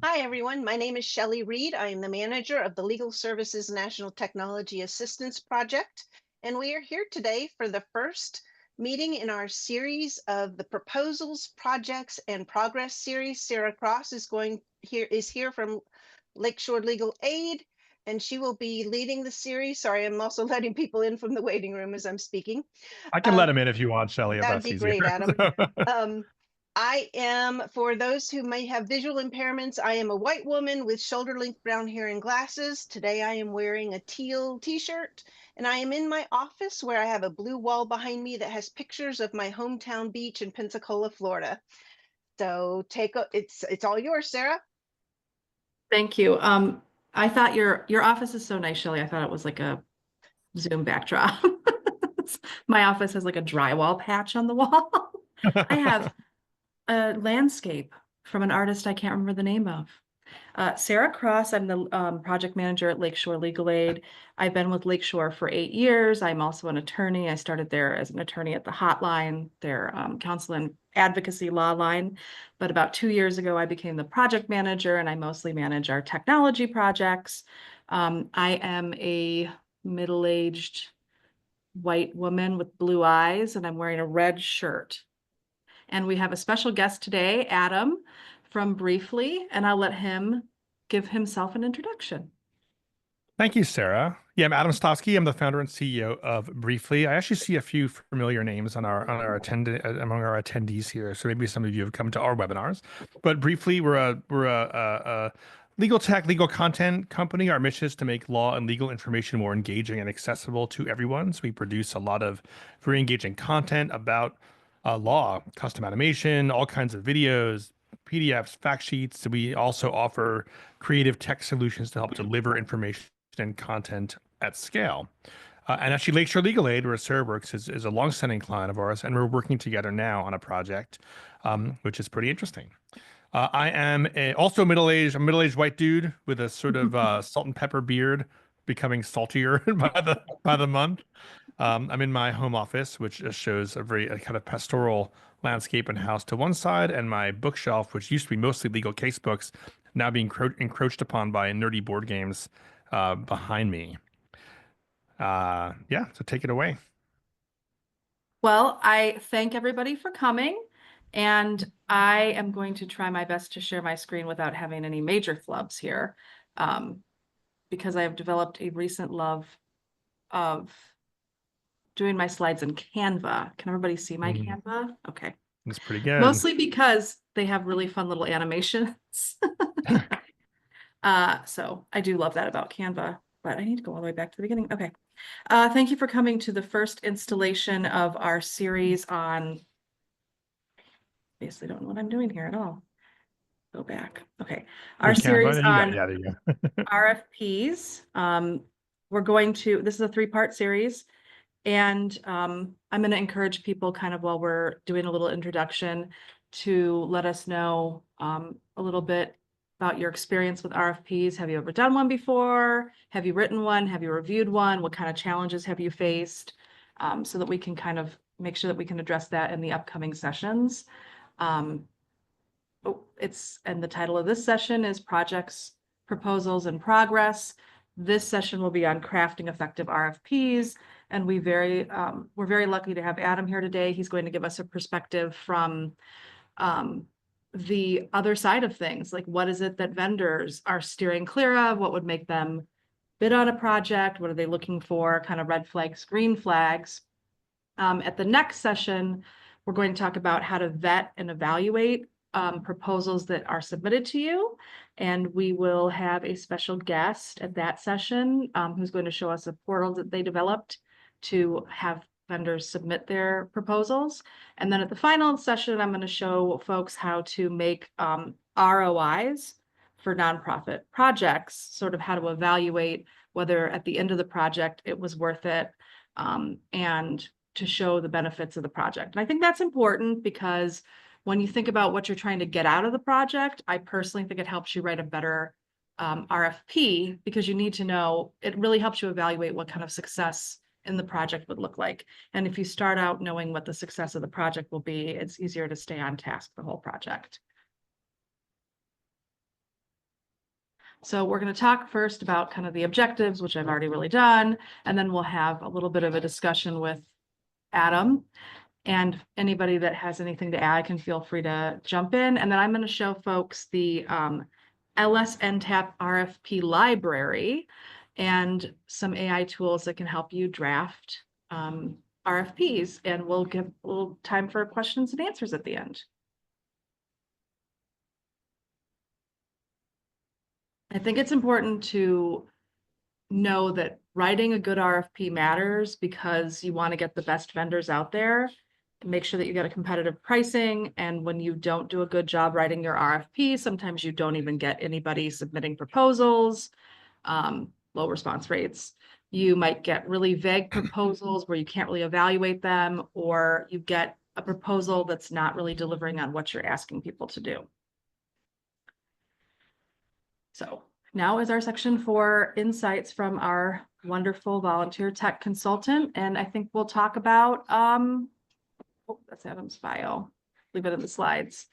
Hi, everyone. My name is Shelley Reed. I am the manager of the Legal Services National Technology Assistance Project, and we are here today for the first meeting in our series of the Proposals, Projects, and Progress series. Sarah Cross is here from Lakeshore Legal Aid, and she will be leading the series. Sorry, I'm also letting people in from the waiting room as I'm speaking. I can let him in if you want, Shelley, if That'd that's be easier. great, Adam. I am, for those who may have visual impairments, I am a white woman with shoulder-length brown hair and glasses. Today I am wearing a teal t-shirt, and I am in my office where I have a blue wall behind me that has pictures of my hometown beach in Pensacola, Florida. So it's all yours, Sarah. Thank you. I thought your office is so nice, Shelley. I thought it was like a Zoom backdrop. My office has like a drywall patch on the wall. I have a landscape from an artist I can't remember the name of. Sarah Cross, I'm the project manager at Lakeshore Legal Aid. I've been with Lakeshore for 8 years. I'm also an attorney. I started there as an attorney at the hotline, their counsel and advocacy law line. But about 2 years ago, I became the project manager, and I mostly manage our technology projects. I am a middle-aged white woman with blue eyes, and I'm wearing a red shirt. And we have a special guest today, Adam from Briefly, and I'll let him give himself an introduction. Thank you, Sarah. Yeah, I'm Adam Stofsky. I'm the founder and CEO of Briefly. I actually see a few familiar names on our among our attendees here. So maybe some of you have come to our webinars. But Briefly, we're a legal tech, legal content company. Our mission is to make law and legal information more engaging and accessible to everyone. So we produce a lot of very engaging content about law, custom animation, all kinds of videos, PDFs, fact sheets. We also offer creative tech solutions to help deliver information and content at scale. And actually, Lakeshore Legal Aid, where Sarah works, is a longstanding client of ours, and we're working together now on a project, which is pretty interesting. I am also a middle-aged white dude with a sort of salt and pepper beard, becoming saltier by the month. I'm in my home office, which shows a kind of pastoral landscape and house to one side, and my bookshelf, which used to be mostly legal case books, now being encroached upon by nerdy board games behind me. Yeah, so take it away. Well, I thank everybody for coming, and I am going to try my best to share my screen without having any major flubs here, because I have developed a recent love of doing my slides in Canva. Can everybody see my Canva? Okay. It's pretty good. Mostly because they have really fun little animations. So I do love that about Canva, but I need to go all the way back to the beginning. Okay. Thank you for coming to the first installation of our series on, basically don't know what I'm doing here at all. Go back. Okay. Our series on RFPs. This is a 3-part series. And I'm going to encourage people kind of while we're doing a little introduction to let us know a little bit about your experience with RFPs. Have you ever done one before? Have you written one? Have you reviewed one? What kind of challenges have you faced? So that we can kind of make sure that we can address that in the upcoming sessions. And the title of this session is Projects, Proposals, and Progress. This session will be on crafting effective RFPs. And we're very lucky to have Adam here today. He's going to give us a perspective from the other side of things, like what is it that vendors are steering clear of? What would make them bid on a project? What are they looking for? Kind of red flags, green flags. At the next session, we're going to talk about how to vet and evaluate proposals that are submitted to you. And we will have a special guest at that session who's going to show us a portal that they developed to have vendors submit their proposals. And then at the final session, I'm going to show folks how to make ROIs for nonprofit projects, sort of how to evaluate whether at the end of the project it was worth it, and to show the benefits of the project. And I think that's important because when you think about what you're trying to get out of the project, I personally think it helps you write a better RFP, because you need to know, it really helps you evaluate what kind of success in the project would look like. And if you start out knowing what the success of the project will be, it's easier to stay on task the whole project. So we're going to talk first about kind of the objectives, which I've already really done, and then we'll have a little bit of a discussion with Adam. And anybody that has anything to add can feel free to jump in. And then I'm going to show folks the LSNTAP RFP library and some AI tools that can help you draft RFPs. And we'll give a little time for questions and answers at the end. I think it's important to know that writing a good RFP matters because you want to get the best vendors out there. Make sure that you get a competitive pricing. And when you don't do a good job writing your RFP, sometimes you don't even get anybody submitting proposals, low response rates. You might get really vague proposals where you can't really evaluate them, or you get a proposal that's not really delivering on what you're asking people to do. So now is our section for insights from our wonderful volunteer tech consultant. And I think we'll talk about, oh, that's Adam's file. Leave it in the slides.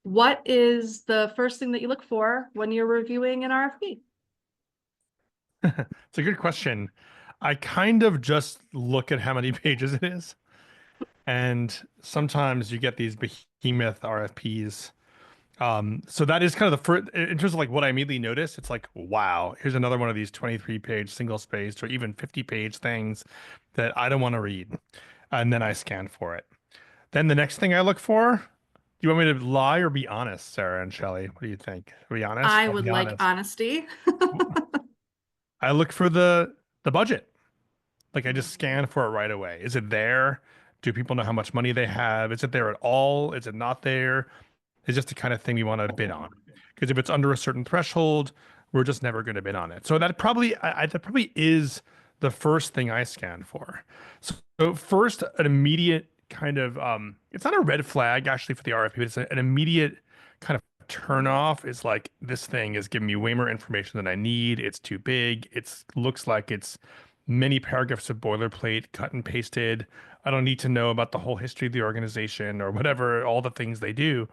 What is the first thing that you look for when you're reviewing an RFP? It's a good question. I kind of just look at how many pages it is. And sometimes you get these behemoth RFPs. So that is kind of the first, in terms of like what I immediately notice, it's like, wow, here's another one of these 23-page single spaced or even 50-page things that I don't want to read. And then I scan for it. Then the next thing I look for, do you want me to lie or be honest, Sarah and Shelley? What do you think? Be honest? I I'll would be like honest. honesty. I look for the budget. Like I just scan for it right away. Is it there? Do people know how much money they have? Is it there at all? Is it not there? It's just the kind of thing we want to bid on. Because if it's under a certain threshold, we're just never going to bid on it. So that probably that probably is the first thing I scan for. So first, an immediate kind of it's not a red flag actually for the RFP, but it's an immediate kind of turn off is like this thing is giving me way more information than I need. It's too big. It looks like it's many paragraphs of boilerplate cut and pasted. I don't need to know about the whole history of the organization or whatever, all the things they do.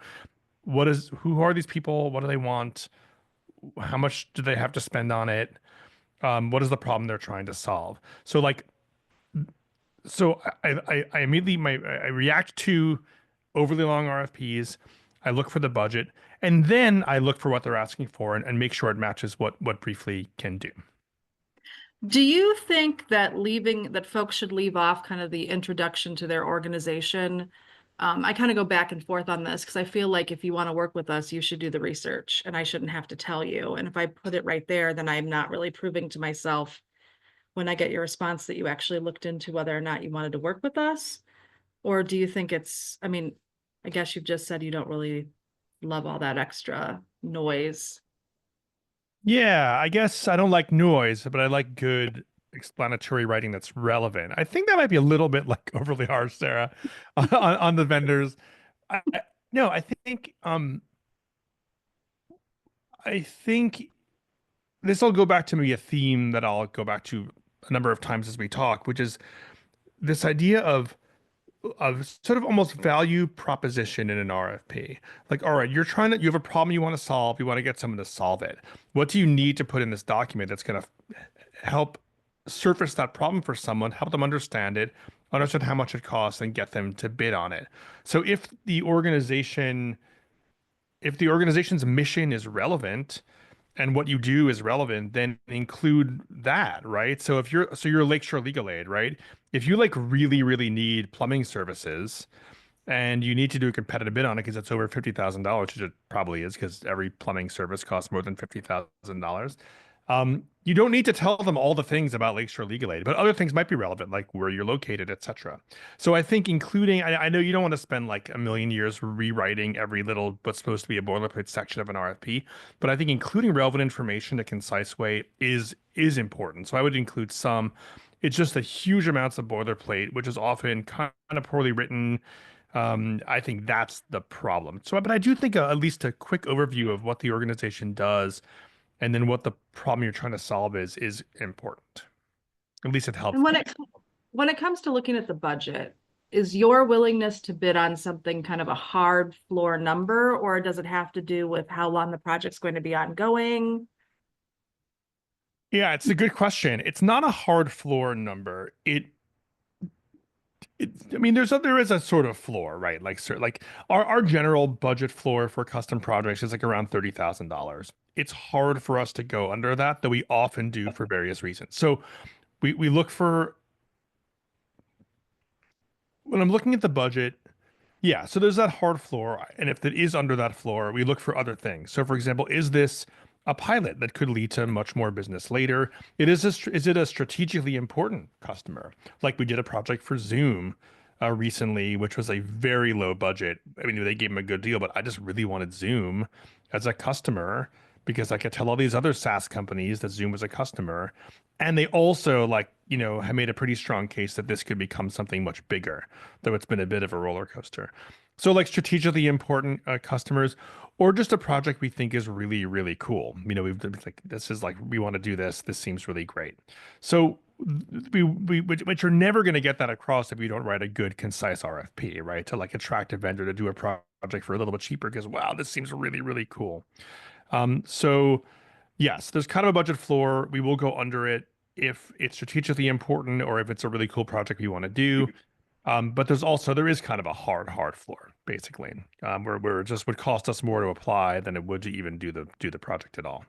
Who are these people? What do they want? How much do they have to spend on it? What is the problem they're trying to solve? So like, so I immediately I react to overly long RFPs. I look for the budget, and then I look for what they're asking for and make sure it matches what Briefly can do. Do you think that folks should leave off kind of the introduction to their organization? I kind of go back and forth on this because I feel like if you want to work with us, you should do the research and I shouldn't have to tell you. And if I put it right there, then I'm not really proving to myself when I get your response that you actually looked into whether or not you wanted to work with us. Or do you think I mean, I guess you've just said you don't really love all that extra noise. Yeah, I guess I don't like noise, but I like good explanatory writing that's relevant. I think that might be a little bit like overly harsh, Sarah, on the vendors. No, I think this will go back to maybe a theme that I'll go back to a number of times as we talk, which is this idea of sort of almost value proposition in an RFP. Like, all right, you have a problem you want to solve, you want to get someone to solve it. What do you need to put in this document that's going to help surface that problem for someone, help them understand it, understand how much it costs, and get them to bid on it? So if the organization's mission is relevant, and what you do is relevant, then include that, right? So you're Lakeshore Legal Aid, right? If you like really, really need plumbing services and you need to do a competitive bid on it because it's over $50,000, which it probably is because every plumbing service costs more than $50,000. You don't need to tell them all the things about Lakeshore Legal Aid, but other things might be relevant, like where you're located, etc. So I think I know you don't want to spend like a million years rewriting every little what's supposed to be a boilerplate section of an RFP, but I think including relevant information in a concise way is important. So I would include some. It's just the huge amounts of boilerplate, which is often kind of poorly written. I think that's the problem. So, but I do think at least a quick overview of what the organization does and then what the problem you're trying to solve is important. At least it helps. And when it comes to looking at the budget, is your willingness to bid on something kind of a hard floor number, or does it have to do with how long the project's going to be ongoing? Yeah, it's a good question. It's not a hard floor number. I mean, there is a sort of floor, right? Like our general budget floor for custom projects is like around $30,000. It's hard for us to go under that, though we often do for various reasons. So we look for when I'm looking at the budget. Yeah, so there's that hard floor, and if it is under that floor, we look for other things. So, for example, is this a pilot that could lead to much more business later? Is it a strategically important customer? Like we did a project for Zoom recently, which was a very low budget. I mean, they gave them a good deal, but I just really wanted Zoom as a customer because I could tell all these other SaaS companies that Zoom was a customer. And they also have made a pretty strong case that this could become something much bigger, though it's been a bit of a roller coaster. So like strategically important customers, or just a project we think is really, really cool. This is like, we want to do this. This seems really great. So but you're never going to get that across if you don't write a good, concise RFP, right? To like attract a vendor to do a project for a little bit cheaper because, wow, this seems really, really cool. So yes, there's kind of a budget floor. We will go under it if it's strategically important or if it's a really cool project we want to do. But there is kind of a hard floor, basically, where it just would cost us more to apply than it would to even do the project at all.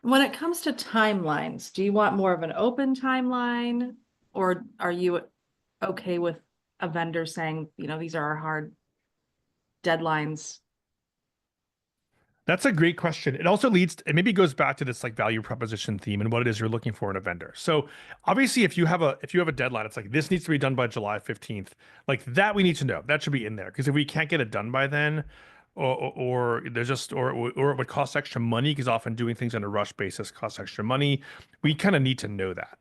When it comes to timelines, do you want more of an open timeline, or are you okay with a vendor saying, these are our hard deadlines? That's a great question. It maybe goes back to this like value proposition theme and what it is you're looking for in a vendor. So obviously if you have a deadline, it's like this needs to be done by July 15th. Like that we need to know. That should be in there. Because if we can't get it done by then, or there's just or it would cost extra money because often doing things on a rush basis costs extra money. We kind of need to know that.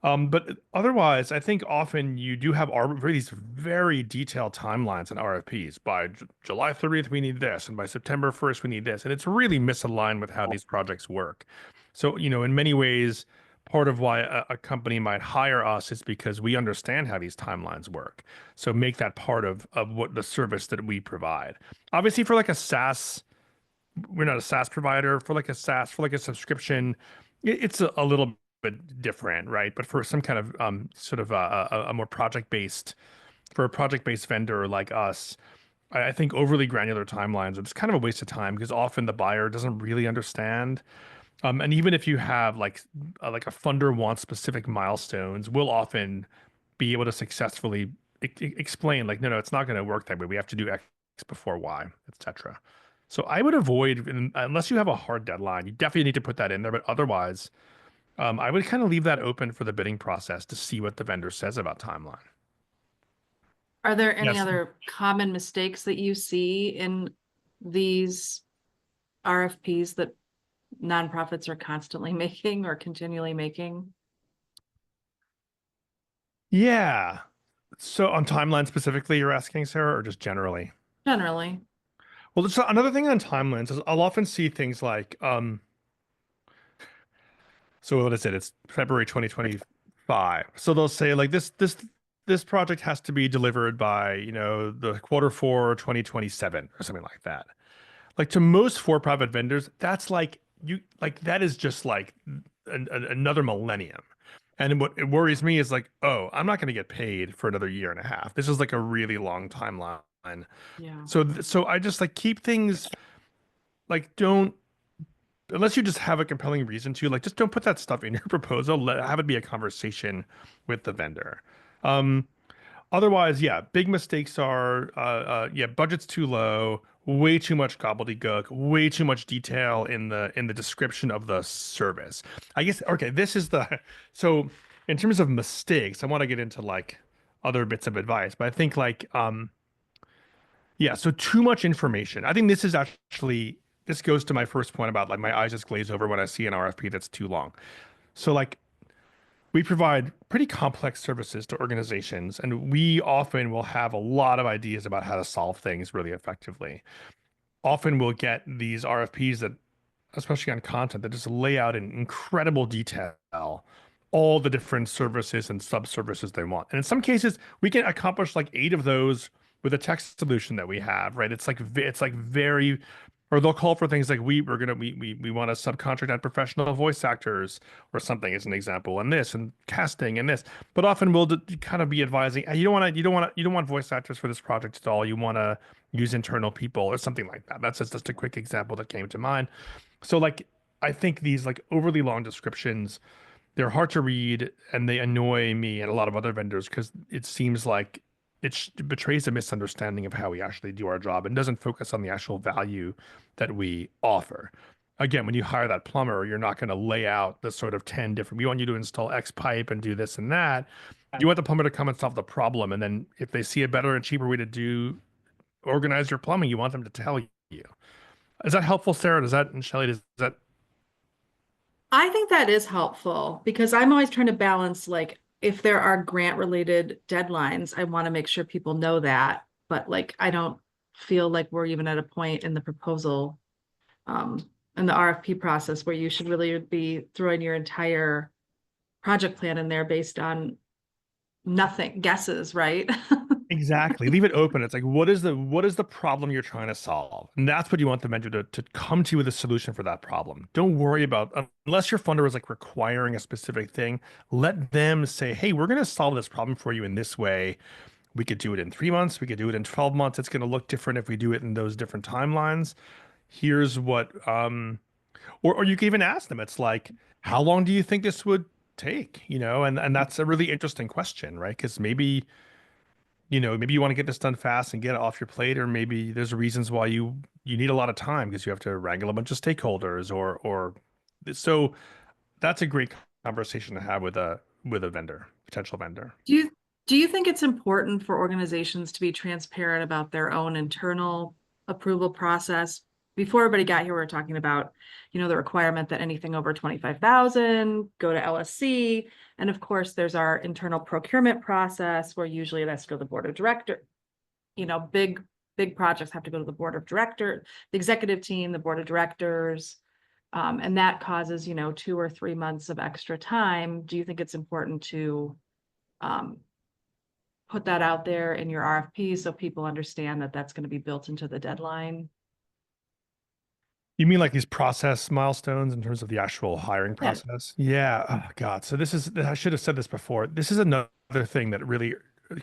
But otherwise, I think often you do have these very detailed timelines and RFPs. By July 30th, we need this, and by September 1st, we need this. And it's really misaligned with how these projects work. So, in many ways, part of why a company might hire us is because we understand how these timelines work. So make that part of what the service that we provide. Obviously, for like a SaaS, we're not a SaaS provider. For like a subscription, it's a little bit different, right? But for some kind of sort of a more for a project-based vendor like us, I think overly granular timelines are just kind of a waste of time because often the buyer doesn't really understand. And even if you have like a funder wants specific milestones, we'll often be able to successfully explain like, no, it's not going to work that way. We have to do X before Y, etc. So I would avoid, unless you have a hard deadline, you definitely need to put that in there. But otherwise, I would kind of leave that open for the bidding process to see what the vendor says about timeline. Are there any Yes. other common mistakes that you see in these RFPs that nonprofits are constantly making or continually making? Yeah. So on timeline specifically, you're asking, Sarah, or just generally? Generally. Well, so another thing on timelines is I'll often see things like, so what is it? It's February 2025. So they'll say like this project has to be delivered by, the Q4 2027 or something like that. Like to most for-profit vendors, that's that is just like another millennium. And what it worries me is like, oh, I'm not going to get paid for another year and a half. This is like a really long timeline. Yeah. So I just like keep things like don't unless you just have a compelling reason to like just don't put that stuff in your proposal. Have it be a conversation with the vendor. Um, Otherwise, yeah, big mistakes are, budget's too low, way too much gobbledygook, way too much detail in the description of the service. I guess, okay, so in terms of mistakes, I want to get into like other bits of advice, but I think so too much information. I think this goes to my first point about like my eyes just glaze over when I see an RFP that's too long. So like we provide pretty complex services to organizations, and we often will have a lot of ideas about how to solve things really effectively. Often we'll get these RFPs that, especially on content, that just lay out in incredible detail all the different services and sub-services they want. And in some cases, we can accomplish like 8 of those with a text solution that we have, right? It's like very Or they'll call for things like we want to subcontract out professional voice actors or something as an example, and this and casting and this. But often we'll kind of be advising, hey, you don't want voice actors for this project at all. You want to use internal people or something like that. That's just a quick example that came to mind. So like I think these like overly long descriptions, they're hard to read and they annoy me and a lot of other vendors because it seems like it betrays a misunderstanding of how we actually do our job and doesn't focus on the actual value that we offer. Again, when you hire that plumber, you're not going to lay out the sort of 10 different, we want you to install X pipe and do this and that. You want the plumber to come and solve the problem. And then if they see a better and cheaper way to organize your plumbing, you want them to tell you. Is that helpful, Sarah? And Shelley, does that? I think that is helpful because I'm always trying to balance, like, if there are grant related deadlines, I want to make sure people know that. But like, I don't feel like we're even at a point in the proposal, in the RFP process where you should really be throwing your entire project plan in there based on nothing, guesses, right? Exactly. Leave it open. It's like, what is the problem you're trying to solve? And that's what you want the vendor to come to you with a solution for that problem. Don't worry about, unless your funder is like requiring a specific thing, let them say, hey, we're going to solve this problem for you in this way. We could do it in 3 months. We could do it in 12 months. It's going to look different if we do it in those different timelines. Here's what, or you can even ask them. It's like, how long do you think this would take? And that's a really interesting question, right? Because maybe you want to get this done fast and get it off your plate, or maybe there's reasons why you need a lot of time because you have to wrangle a bunch of stakeholders or so that's a great conversation to have with a potential vendor. Do you think it's important for organizations to be transparent about their own internal approval process? Before everybody got here, we were talking about, the requirement that anything over 25,000 go to LSC. And of course, there's our internal procurement process where usually that's to the board of director. Big projects have to go to the board of director, the executive team, the board of directors. And that causes, 2 or 3 months of extra time. Do you think it's important to put that out there in your RFP so people understand that that's going to be built into the deadline? You mean like these process milestones in terms of the actual hiring Yeah. process? Yeah. Oh God. So I should have said this before. This is another thing that really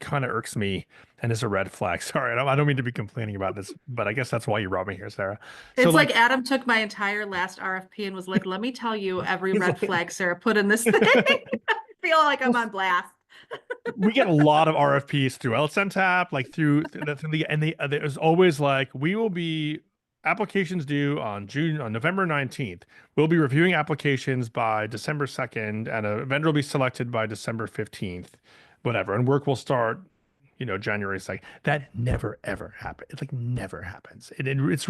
kind of irks me and is a red flag. Sorry, I don't mean to be complaining about this, but I guess that's why you brought me here, Sarah. So It's like Adam took my entire last RFP and was like, let me tell you every red flag Sarah put in this thing. I feel like I'm on blast. we get a lot of RFPs through LSNTAP, like through and there's always like, we will be applications due on November 19th. We'll be reviewing applications by December 2nd, and a vendor will be selected by December 15th, whatever. And work will start, January 2nd. That never, ever happens. It like never happens. It's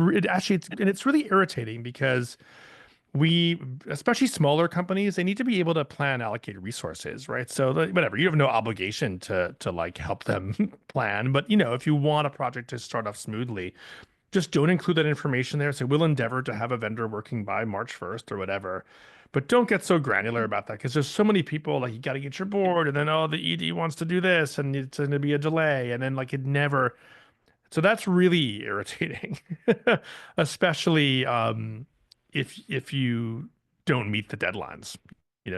really irritating because especially smaller companies, they need to be able to plan allocated resources, right? So whatever, you have no obligation to like help them plan, but if you want a project to start off smoothly, just don't include that information there. So we'll endeavor to have a vendor working by March 1st or whatever, but don't get so granular about that because there's so many people, like, you got to get your board, and then the ED wants to do this and it's going to be a delay, and then like it never. So that's really irritating, especially if you don't meet the deadlines.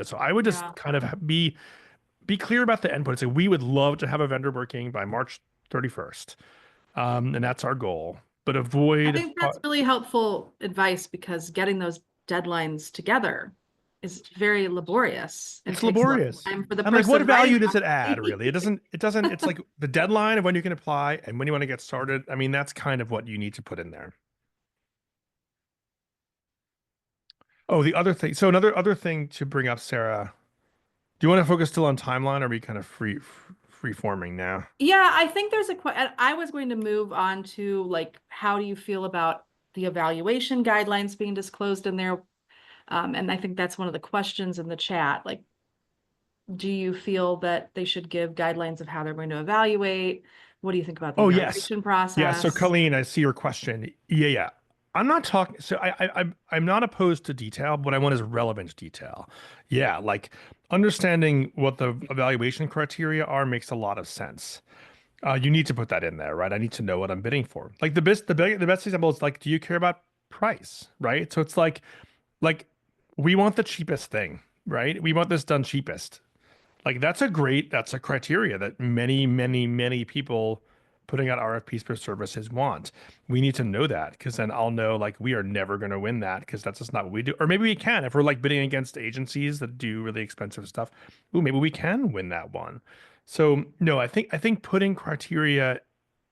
So I would just kind of be clear about the endpoint. Say we would love to have a vendor working by March 31st, and that's our goal. But avoid. I think that's really helpful advice because getting those deadlines together is very laborious. It's laborious. Time for the and like, what person value writing does it add, really? It doesn't, it's like the deadline of when you can apply and when you want to get started. I mean, that's kind of what you need to put in there. Oh, the other thing. So another thing to bring up, Sarah, do you want to focus still on timeline, or are we kind of free forming now? Yeah, I think there's I was going to move on to, like, how do you feel about the evaluation guidelines being disclosed in there? And I think that's one of the questions in the chat. Like, do you feel that they should give guidelines of how they're going to evaluate? What do you think about the evaluation process? Yeah. So Colleen, I see your question. Yeah. I'm not talking. So I'm not opposed to detail. What I want is relevant detail. Yeah. Like, understanding what the evaluation criteria are makes a lot of sense. You need to put that in there, right? I need to know what I'm bidding for. Like the best example is like, do you care about price, right? So it's like we want the cheapest thing, right? We want this done cheapest. Like that's a criteria that many people putting out RFPs for services want. We need to know that because then I'll know like we are never going to win that because that's just not what we do. Or maybe we can if we're like bidding against agencies that do really expensive stuff. Ooh, maybe we can win that one. So no, I think putting criteria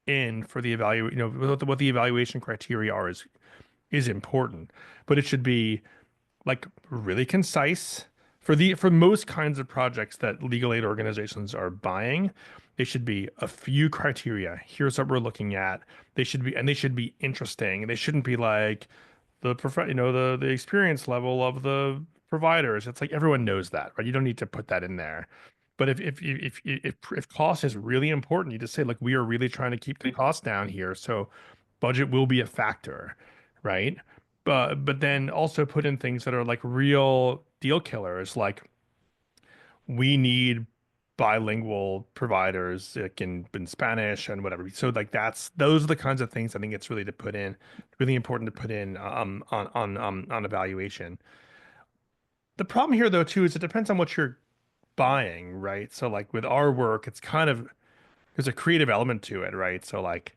in for the evaluate, what the evaluation criteria are is important, but it should be like really concise for most kinds of projects that legal aid organizations are buying. They should be a few criteria. Here's what we're looking at. They should be interesting. They shouldn't be like the experience level of the providers. It's like everyone knows that, right? You don't need to put that in there. But if cost is really important, you just say like we are really trying to keep the cost down here, so budget will be a factor, right? But then also put in things that are like real deal killers, like we need bilingual providers like in Spanish and whatever. So like those are the kinds of things I think it's really important to put in on evaluation. The problem here though too is it depends on what you're buying, right? So like with our work, it's kind of there's a creative element to it, right? So like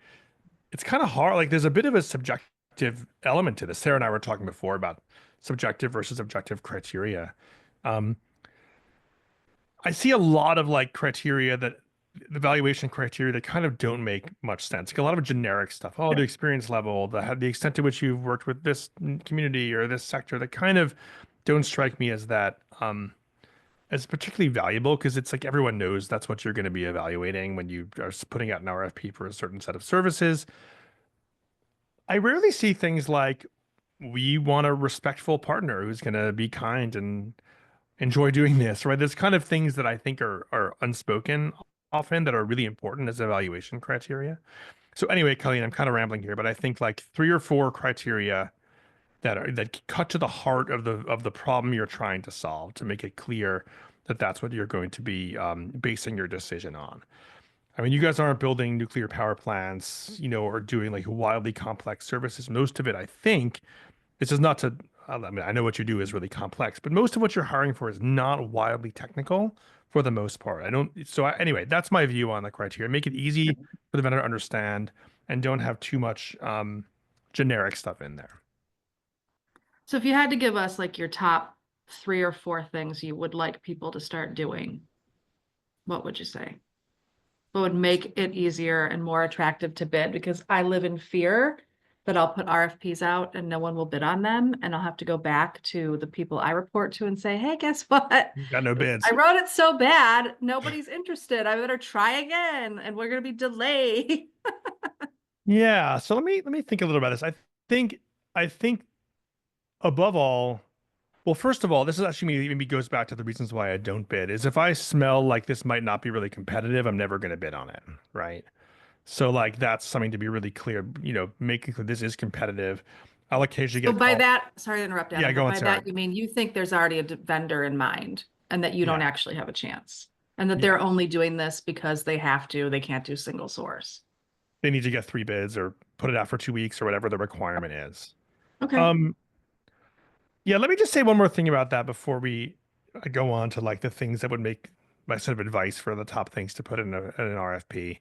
it's kind of hard. Like there's a bit of a subjective element to this. Sarah and I were talking before about subjective versus objective criteria. Um, I see a lot of like criteria that the valuation criteria that kind of don't make much sense. Like a lot of generic stuff. Oh, the experience level, the extent to which you've worked with this community or this sector that kind of don't strike me as that as particularly valuable because it's like everyone knows that's what you're going to be evaluating when you are putting out an RFP for a certain set of services. I rarely see things like we want a respectful partner who's going to be kind and enjoy doing this, right? There's kind of things that I think are unspoken often that are really important as evaluation criteria. So anyway, Colleen, I'm kind of rambling here, but I think like 3 or 4 criteria that cut to the heart of the problem you're trying to solve to make it clear that that's what you're going to be basing your decision on. I mean, you guys aren't building nuclear power plants, or doing like wildly complex services. Most of it, I think, this is not to, I mean, I know what you do is really complex, but most of what you're hiring for is not wildly technical for the most part. Anyway, that's my view on the criteria. Make it easy for the vendor to understand and don't have too much generic stuff in there. So if you had to give us like your top 3 or 4 things you would like people to start doing, what would you say? What would make it easier and more attractive to bid? Because I live in fear that I'll put RFPs out and no one will bid on them. And I'll have to go back to the people I report to and say, hey, guess what? Got no bids. I wrote it so bad, nobody's interested. I better try again and we're going to be delayed. Yeah. So let me think a little about this. I think above all, well, first of all, this is actually maybe goes back to the reasons why I don't bid. Is if I smell like this might not be really competitive, I'm never going to bid on it, right? So like that's something to be really clear, making clear this is competitive. I'll occasionally So get by called. that, sorry to interrupt, Adam, Yeah, but go on, by Sarah. that, you mean you think there's already a vendor in mind and that you don't Yeah. actually have a chance and that Yeah. they're only doing this because they have to, they can't do single source. They need to get 3 bids or put it out for 2 weeks or whatever the requirement is. Okay. Um, yeah, let me just say one more thing about that before we go on to like the things that would make my sort of advice for the top things to put in an RFP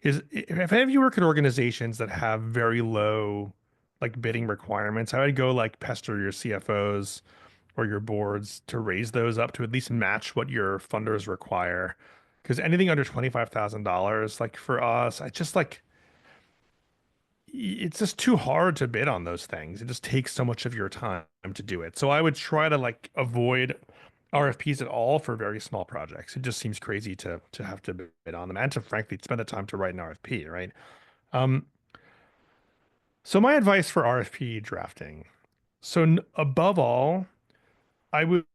is if any of you work at organizations that have very low like bidding requirements, I would go like pester your CFOs or your boards to raise those up to at least match what your funders require. Because anything under $25,000, like for us, I just like it's just too hard to bid on those things. It just takes so much of your time to do it. So I would try to like avoid RFPs at all for very small projects. It just seems crazy to have to bid on them and to frankly spend the time to write an RFP, right? Um, so my advice for RFP drafting. So above all, I would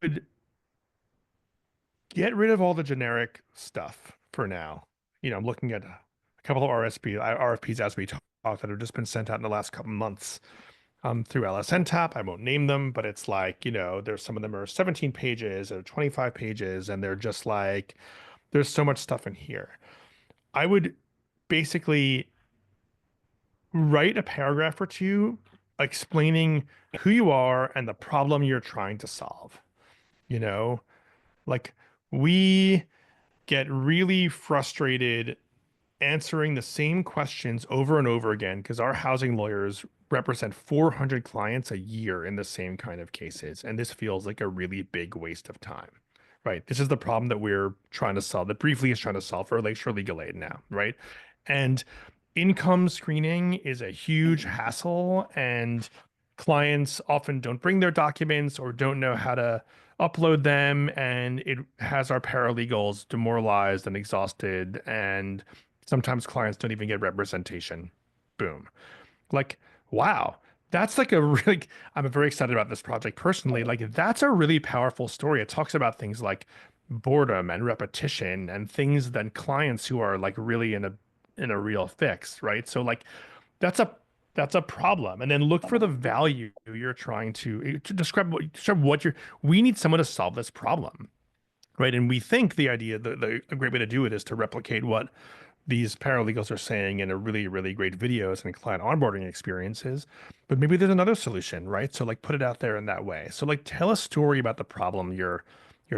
get rid of all the generic stuff for now. I'm looking at a couple of RFPs as we talk that have just been sent out in the last couple months through LSN Tap. I won't name them, but it's like, there's some of them are 17 pages or 25 pages, and they're just like, there's so much stuff in here. I would basically write a paragraph or two explaining who you are and the problem you're trying to solve. You know, like we get really frustrated answering the same questions over and over again because our housing lawyers represent 400 clients a year in the same kind of cases. And this feels like a really big waste of time, right? This is the problem that we're trying to solve, that Briefly is trying to solve for Lakeshore Legal Aid now, right? And income screening is a huge hassle, and clients often don't bring their documents or don't know how to upload them, and it has our paralegals demoralized and exhausted, and sometimes clients don't even get representation. Boom. Like, wow. That's like a really, I'm very excited about this project personally. Like, that's a really powerful story. It talks about things like boredom and repetition and things that clients who are like really in a real fix, right? So like that's a that's a problem. And then look for the value you're trying to describe what you're, we need someone to solve this problem, right? And we think the idea, a great way to do it is to replicate what these paralegals are saying in a really, really great videos and client onboarding experiences. But maybe there's another solution, right? So like put it out there in that way. So like tell a story about the problem you're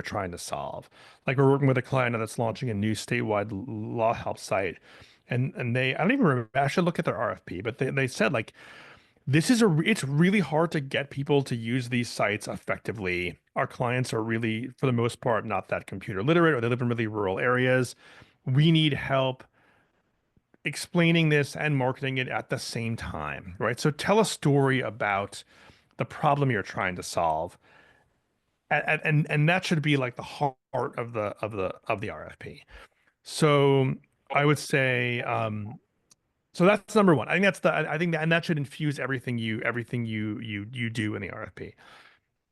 trying to solve. Like we're working with a client that's launching a new statewide law help site. And they, I don't even remember, I should look at their RFP, but they said like it's really hard to get people to use these sites effectively. Our clients are really, for the most part, not that computer literate, or they live in really rural areas. We need help explaining this and marketing it at the same time, right? So tell a story about the problem you're trying to solve, and that should be like the heart of the RFP. So I would say, so that's number one. I think I think that, and that should infuse everything you do in the RFP.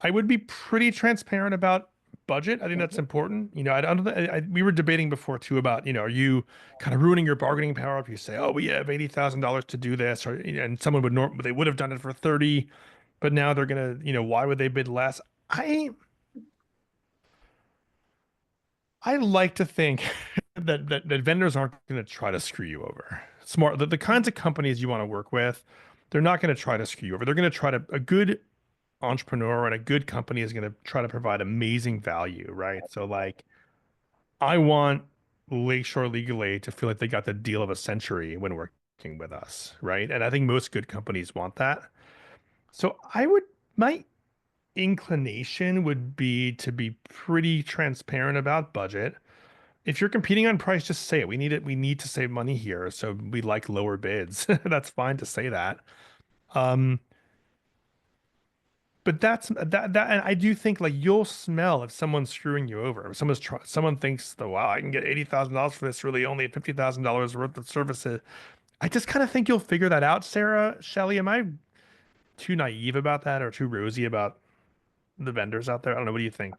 I would be pretty transparent about budget. I think that's important. You know, I don't. We were debating before too about, are you kind of ruining your bargaining power if you say, oh, we have $80,000 to do this, or and someone they would have done it for 30, but now they're gonna, why would they bid less? I I like to think that vendors aren't going to try to screw you over. Smart, the kinds of companies you want to work with, they're not going to try to screw you over. They're going to try to, a good entrepreneur and a good company is going to try to provide amazing value, right? So like, I want Lakeshore Legal Aid to feel like they got the deal of a century when working with us, right? And I think most good companies want that. So my inclination would be to be pretty transparent about budget. If you're competing on price, just say it. We need it. We need to save money here. So we like lower bids. That's fine to say that. Um, but and I do think like you'll smell if someone's screwing you over. If someone thinks that, wow, I can get $80,000 for this, really only $50,000 worth of services. I just kind of think you'll figure that out, Sarah. Shelley, am I too naive about that or too rosy about the vendors out there? I don't know. What do you think?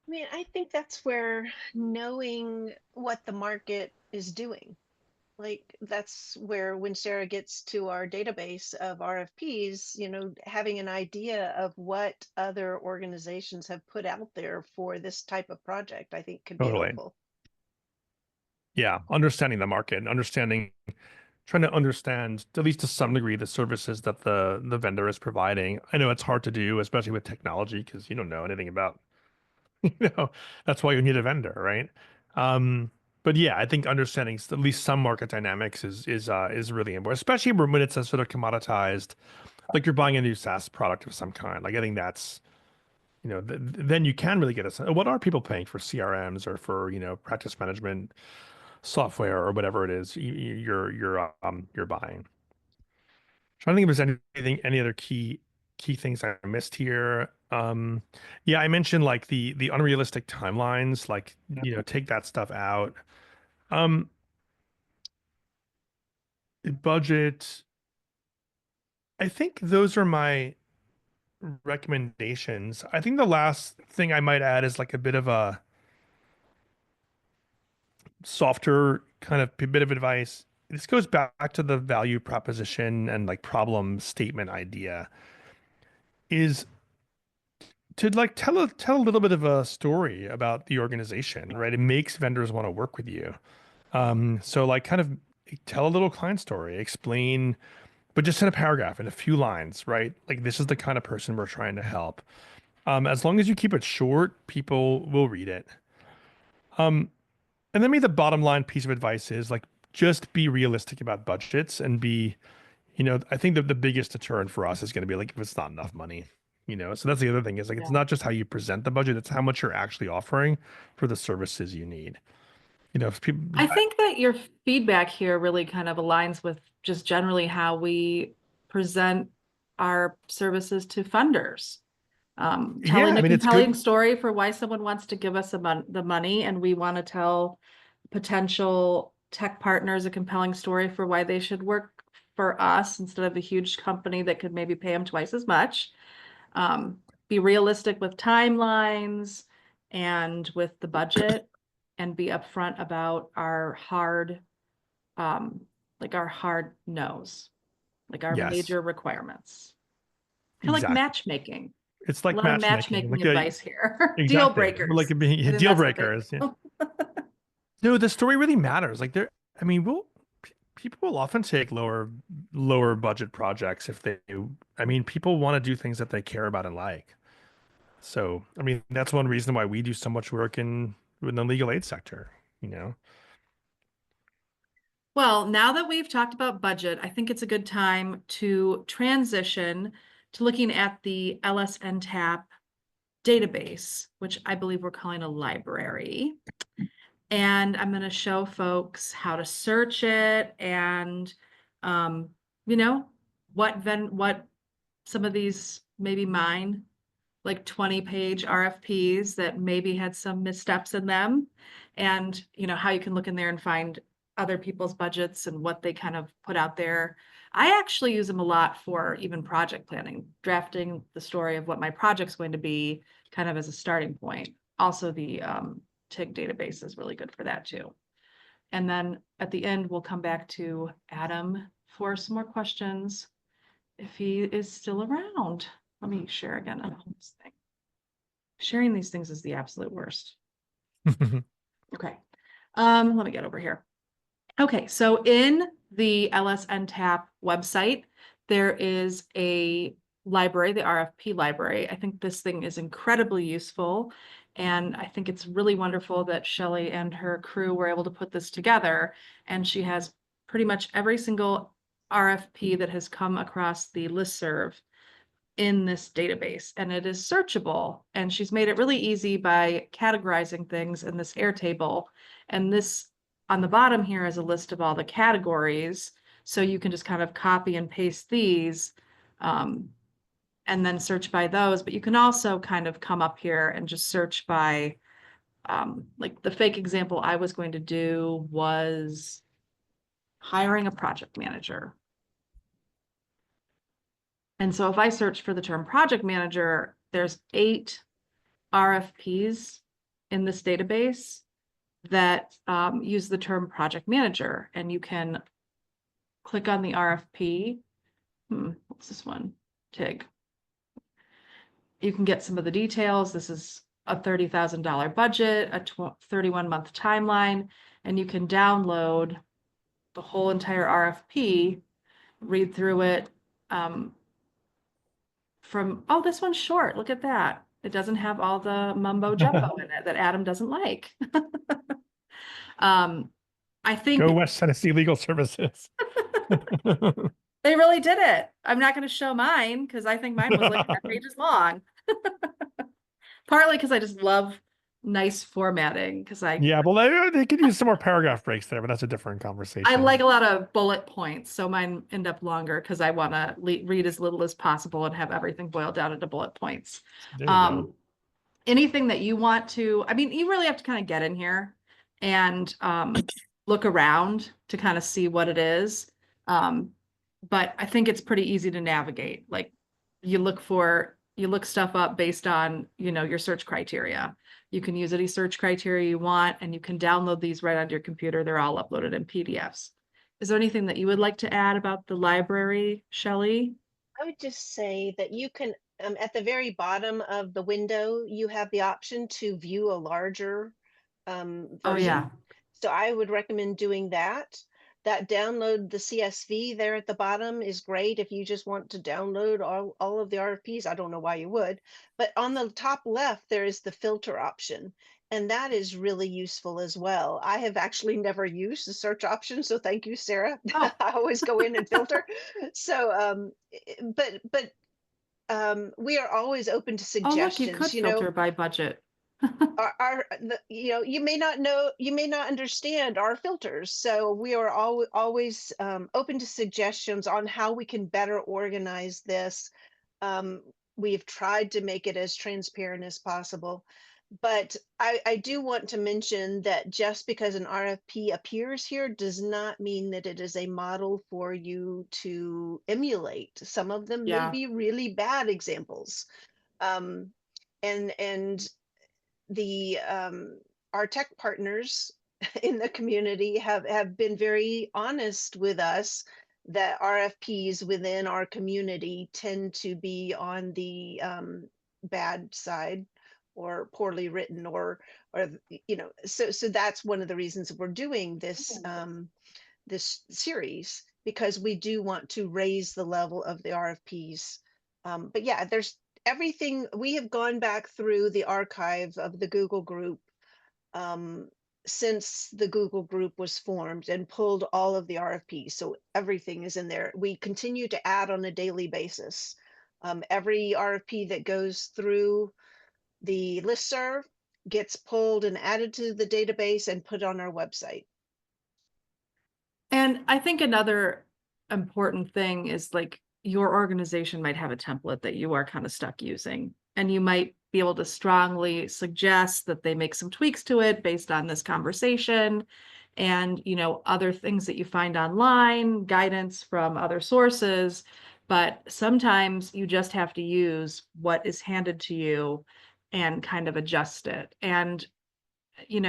I mean, I think that's where knowing what the market is doing, like that's where when Sarah gets to our database of RFPs, having an idea of what other organizations have put out there for this type of project, I think could be Totally. helpful. Yeah, understanding the market and trying to understand, at least to some degree, the services that the vendor is providing. I know it's hard to do, especially with technology, because you don't know anything about, you know, that's why you need a vendor, right? Um, but yeah, I think understanding at least some market dynamics is really important, especially when it's a sort of commoditized, like you're buying a new SaaS product of some kind. Like I think that's, then you can really get a sense. What are people paying for CRMs or for, practice management software or whatever it is you're buying. Trying to think if there's any other key things I missed here. Yeah, I mentioned like the unrealistic timelines, like, take that stuff out. Um, budget. I think those are my recommendations. I think the last thing I might add is like a bit of a softer kind of bit of advice. This goes back to the value proposition and like problem statement idea, is to like tell a little bit of a story about the organization, right? It makes vendors want to work with you. So like kind of tell a little client story, explain but just in a paragraph, in a few lines, right? Like this is the kind of person we're trying to help. As long as you keep it short, people will read it. And then maybe the bottom line piece of advice is like just be realistic about budgets and be, I think that the biggest deterrent for us is going to be like if it's not enough money, So that's the other thing is like it's Yeah. not just how you present the budget, it's how much you're actually offering for the services you need. If people, I think that your feedback here really kind of aligns with just generally how we present our services to funders. yeah, Telling I a mean it's compelling good. story for why someone wants to give us the money, and we want to tell potential tech partners a compelling story for why they should work for us instead of a huge company that could maybe pay them twice as much. Be realistic with timelines and with the budget, and be upfront about our um, our hard no's, like our Yes, major requirements. Kind of like exactly. matchmaking. It's A like lot of matchmaking. matchmaking advice here. Deal Exactly. Like breakers. it being I think deal that's what they breakers. Yeah. do. No, the story really matters. Like I mean, people will often take lower budget projects if they, I mean, people want to do things that they care about and like. So, I mean, that's one reason why we do so much work in the legal aid sector. Well, now that we've talked about budget, I think it's a good time to transition to looking at the LSNTAP database, which I believe we're calling a library. And I'm going to show folks how to search it and, um, you know, what some of these maybe mine, like 20-page RFPs that maybe had some missteps in them, and how you can look in there and find other people's budgets and what they kind of put out there. I actually use them a lot for even project planning, drafting the story of what my project's going to be, kind of as a starting point. Also, the TIG database is really good for that too. And then at the end, we'll come back to Adam for some more questions if he is still around. Let me share again on this thing. Sharing these things is the absolute worst. Okay. Let me get over here. Okay, so in the LSNTAP website, there is a library, the RFP library. I think this thing is incredibly useful. And I think it's really wonderful that Shelley and her crew were able to put this together. And she has pretty much every single RFP that has come across the listserv in this database, and it is searchable. And she's made it really easy by categorizing things in this Airtable. And this on the bottom here is a list of all the categories. So you can just kind of copy and paste these and then search by those. But you can also kind of come up here and just search by, like the fake example I was going to do was hiring a project manager. And so if I search for the term project manager, there's 8 RFPs in this database that use the term project manager. And you can click on the RFP. What's this one? TIG. You can get some of the details. This is a $30,000 budget, a 31-month timeline, and you can download the whole entire RFP, read through it. Oh, this one's short. Look at that. It doesn't have all the mumbo jumbo in it that Adam doesn't like. I think Go West Tennessee Legal Services. they really did it. I'm not going to show mine because I think mine was like 10 pages long. Partly because I just love nice formatting because Yeah, well, they could use some more paragraph breaks there, but that's a different conversation. I like a lot of bullet points, so mine end up longer because I want to read as little as possible and have everything boiled down into bullet points. There you go. Anything that you want to, I mean, you really have to kind of get in here and look around to kind of see what it is. But I think it's pretty easy to navigate. Like you look stuff up based on, your search criteria. You can use any search criteria you want, and you can download these right onto your computer. They're all uploaded in PDFs. Is there anything that you would like to add about the library, Shelley? I would just say that you can, at the very bottom of the window, you have the option to view a larger version. Oh, yeah. So I would recommend doing that. that download the CSV there at the bottom is great if you just want to download all of the RFPs. I don't know why you would, but on the top left, there is the filter option. And that is really useful as well. I have actually never used the search option, so thank you, Sarah. Oh, I always go in and filter. So, but we are always open to oh, look, you suggestions. could filter by budget. You may not know, you may not understand our filters, so we are always open to suggestions on how we can better organize this. um, we've tried to make it as transparent as possible, but I do want to mention that just because an RFP appears here does not mean that it is a model for you to emulate. Some of them may Yeah. be really bad examples. um, and the our tech partners in the community have been very honest with us that RFPs within our community tend to be on the bad side or poorly written, or so that's one of the reasons we're doing this this series, because we do want to raise the level of the RFPs. But yeah, there's everything. We have gone back through the archive of the Google group um, since the Google group was formed and pulled all of the RFPs. So everything is in there. We continue to add on a daily basis. Every RFP that goes through the listserv gets pulled and added to the database and put on our website. And I think another important thing is like your organization might have a template that you are kind of stuck using, and you might be able to strongly suggest that they make some tweaks to it based on this conversation and, other things that you find online, guidance from other sources. But sometimes you just have to use what is handed to you and kind of adjust it. And in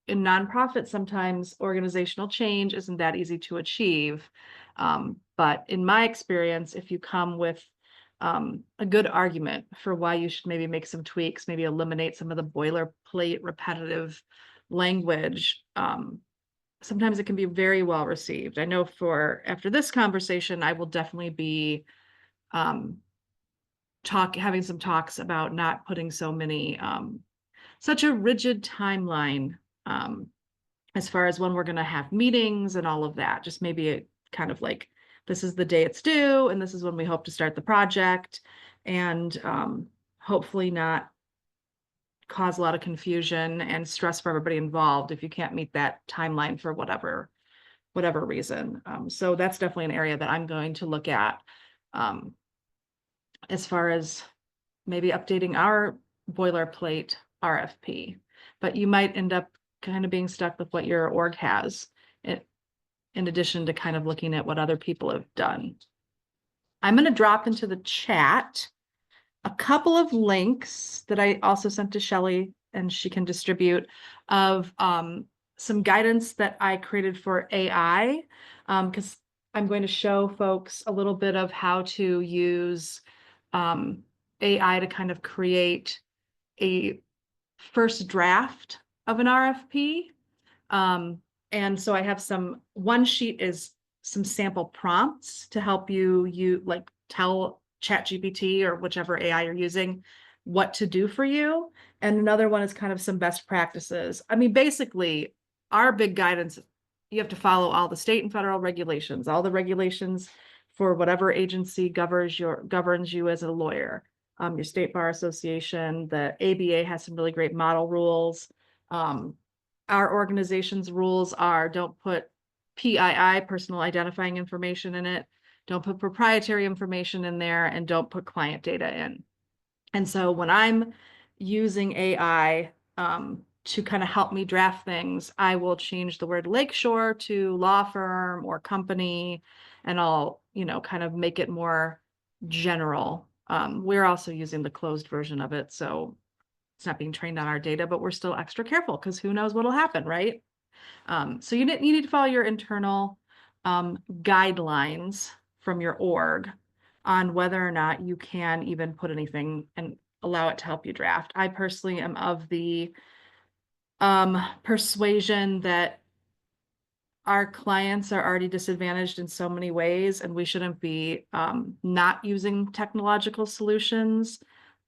nonprofits, sometimes organizational change isn't that easy to achieve. But in my experience, if you come with a good argument for why you should maybe make some tweaks, maybe eliminate some of the boilerplate repetitive language, sometimes it can be very well received. I know after this conversation, I will definitely be um, having some talks about not putting such a rigid timeline as far as when we're going to have meetings and all of that. Just maybe a kind of like, this is the day it's due, and this is when we hope to start the project, and hopefully not cause a lot of confusion and stress for everybody involved if you can't meet that timeline for whatever reason. So that's definitely an area that I'm going to look at as far as maybe updating our boilerplate RFP. But you might end up kind of being stuck with what your org has, in addition to kind of looking at what other people have done. I'm going to drop into the chat a couple of links that I also sent to Shelly, and she can distribute, of some guidance that I created for AI, because I'm going to show folks a little bit of how to use AI to kind of create a first draft of an RFP. And so I have one sheet is some sample prompts to help you like tell ChatGPT or whichever AI you're using what to do for you. And another one is kind of some best practices. I mean, basically, our big guidance, you have to follow all the state and federal regulations, all the regulations for whatever agency governs you as a lawyer. Your state bar association, the ABA has some really great model rules. Our organization's rules are: don't put PII, personal identifying information, in it, don't put proprietary information in there, and don't put client data in. And so when I'm using AI to kind of help me draft things, I will change the word lakeshore to law firm or company, and I'll, kind of make it more general. We're also using the closed version of it, so it's not being trained on our data, but we're still extra careful because who knows what'll happen, right? So you need to follow your internal guidelines from your org on whether or not you can even put anything and allow it to help you draft. I personally am of the persuasion that our clients are already disadvantaged in so many ways, and we shouldn't be not using technological solutions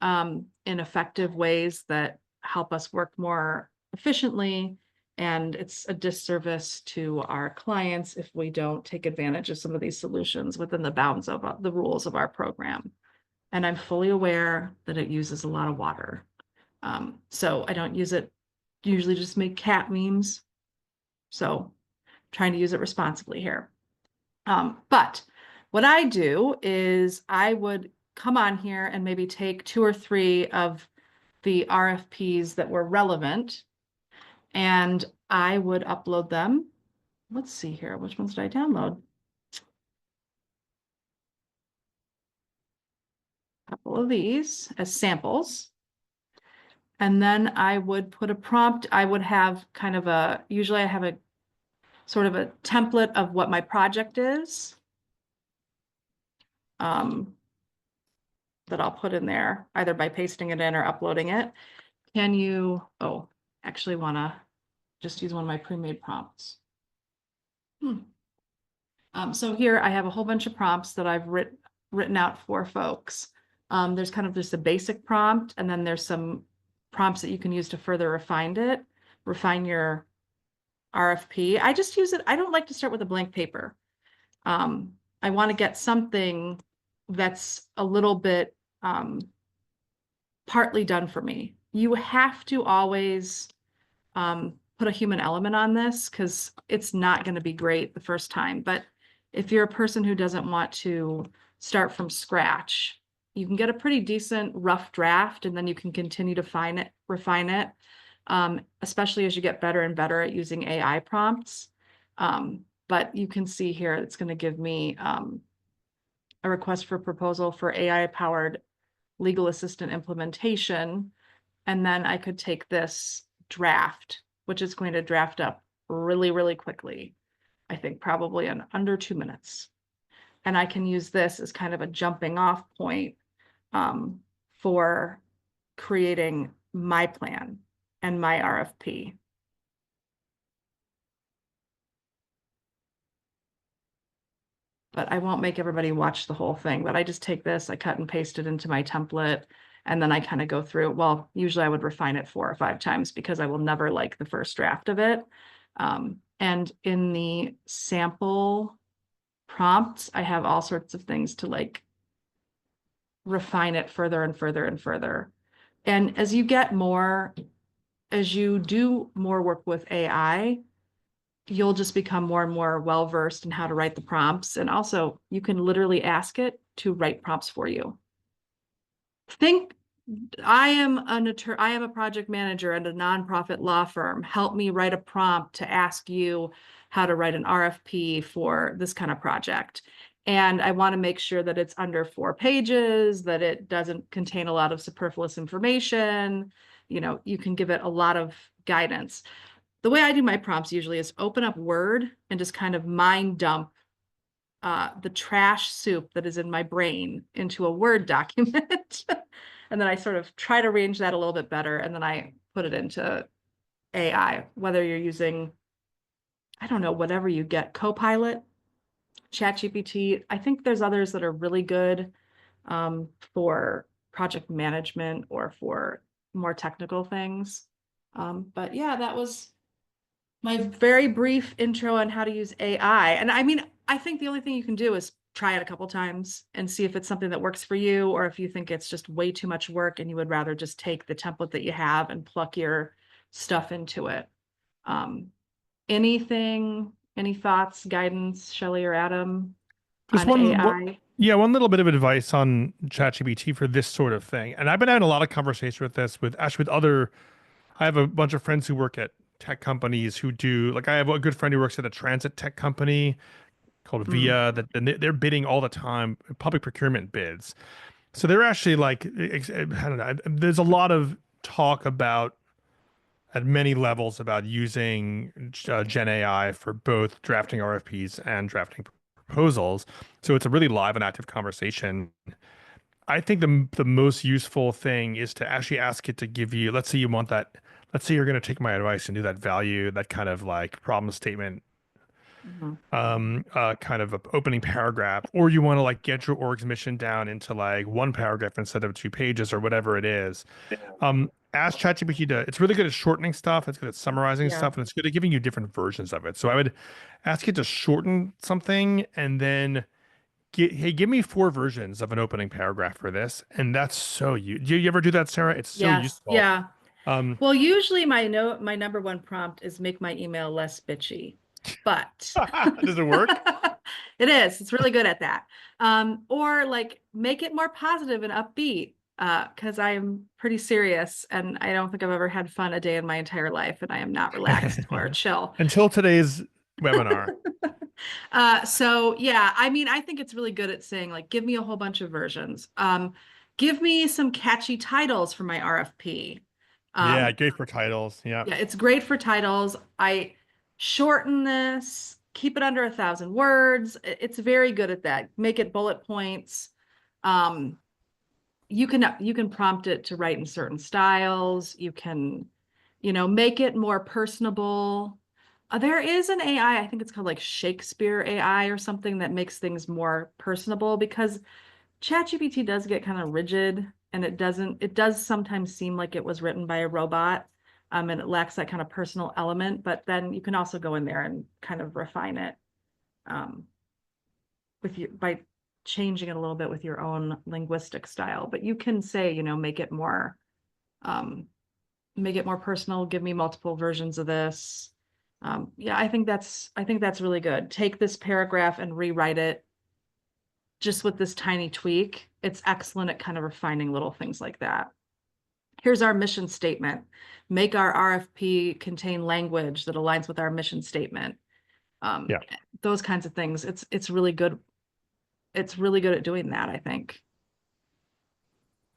in effective ways that help us work more efficiently. And it's a disservice to our clients if we don't take advantage of some of these solutions within the bounds of the rules of our program. And I'm fully aware that it uses a lot of water. So I don't use it, usually just make cat memes. So trying to use it responsibly here. But what I do is I would come on here and maybe take 2 or 3 of the RFPs that were relevant, and I would upload them. Let's see here, which ones did I download? A couple of these as samples. And then I would put a prompt. I would have kind of usually I have a sort of a template of what my project is that I'll put in there either by pasting it in or uploading it. Can you, actually want to just use one of my pre-made prompts. So here I have a whole bunch of prompts that I've written out for folks. There's kind of just a basic prompt, and then there's some prompts that you can use to further refine your RFP. I just use it. I don't like to start with a blank paper. I want to get something that's a little bit partly done for me. You have to always put a human element on this because it's not going to be great the first time. But if you're a person who doesn't want to start from scratch, you can get a pretty decent rough draft, and then you can continue to refine it, especially as you get better and better at using AI prompts. But you can see here, it's going to give me a request for proposal for AI-powered legal assistant implementation. And then I could take this draft, which is going to draft up really, really quickly. I think probably in under 2 minutes. And I can use this as kind of a jumping off point for creating my plan and my RFP. But I won't make everybody watch the whole thing, but I just take this, I cut and paste it into my template, and then I kind of go through. Well, usually I would refine it 4 or 5 times because I will never like the first draft of it. And in the sample prompts, I have all sorts of things to like refine it further and further and further. And as you do more work with AI, you'll just become more and more well-versed in how to write the prompts. And also you can literally ask it to write prompts for you. Think, I am a project manager at a nonprofit law firm. Help me write a prompt to ask you how to write an RFP for this kind of project. And I want to make sure that it's under 4 pages, that it doesn't contain a lot of superfluous information. You know, you can give it a lot of guidance. The way I do my prompts usually is open up Word and just kind of mind dump the trash soup that is in my brain into a Word document. And then I sort of try to arrange that a little bit better. And then I put it into AI, whether you're using, I don't know, whatever you get, Copilot, ChatGPT. I think there's others that are really good for project management or for more technical things. But yeah, that was my very brief intro on how to use AI. And I mean, I think the only thing you can do is try it a couple times and see if it's something that works for you, or if you think it's just way too much work and you would rather just take the template that you have and pluck your stuff into it. Any thoughts, guidance, Shelley or Adam, Just on AI? one little bit of advice on ChatGPT for this sort of thing. And I've been having a lot of conversation with this with other, I have a bunch of friends who work at tech companies who do, like I have a good friend who works at a transit tech company called Via that they're bidding all the time, public procurement bids. So they're actually like, I don't know, there's a lot of talk about at many levels about using Gen AI for both drafting RFPs and drafting proposals. So it's a really live and active conversation. I think the most useful thing is to actually ask it to give you, let's say you want that, let's say you're going to take my advice and do that value, that kind of like problem statement kind of a opening paragraph, or you want to like get your org's mission down into like one paragraph instead of 2 pages or whatever it is. Ask ChatGPT to, it's really good at shortening stuff. It's good at summarizing Yeah. stuff, and it's good at giving you different versions of it. So I would ask it to shorten something and then hey, give me 4 versions of an opening paragraph for this. And that's so do you ever do that, Sarah? It's so Yes. useful. Yeah. Well, usually my number one prompt is make my email less bitchy, but Does it work? it is. It's really good at that. Or like make it more positive and upbeat. Because I'm pretty serious and I don't think I've ever had fun a day in my entire life, and I am not relaxed or chill. Until today's webinar. So yeah, I mean, I think it's really good at saying like, give me a whole bunch of versions. Give me some catchy titles for my RFP. Yeah, great for titles. Yeah. Yeah, it's great for titles. I shorten this, keep it under 1,000 words. It's very good at that. Make it bullet points. You can prompt it to write in certain styles. You can, make it more personable. There is an AI, I think it's called like Shakespeare AI or something, that makes things more personable, because ChatGPT does get kind of rigid, and it does sometimes seem like it was written by a robot, and it lacks that kind of personal element. But then you can also go in there and kind of refine it by changing it a little bit with your own linguistic style. But you can say, make it more personal. Give me multiple versions of this. Yeah, I think that's really good. Take this paragraph and rewrite it just with this tiny tweak. It's excellent at kind of refining little things like that. Here's our mission statement. Make our RFP contain language that aligns with our mission statement. Yeah. Those kinds of things. It's really good. It's really good at doing that, I think.